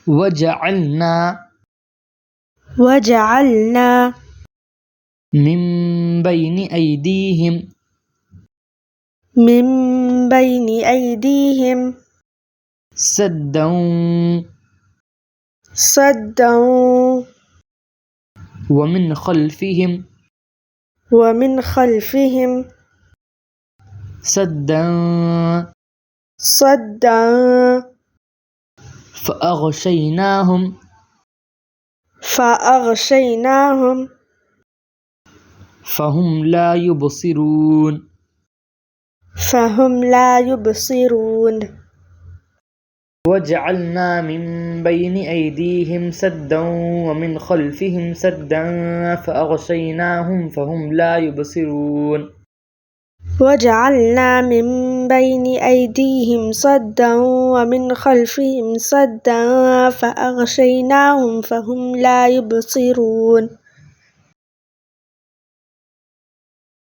وجعلنا وجعلنا من بين أيديهم من بين أيديهم سدا صدا ومن خلفهم ومن خلفهم سدا صدا فأغشيناهم فهم لا يبصرون وجعلنا من بين أيديهم سدا ومن خلفهم سدا فأغشيناهم فهم لا يبصرون وجعلنا من بين أيديهم سدا ومن خلفهم سدا فأغشيناهم فهم لا يبصرون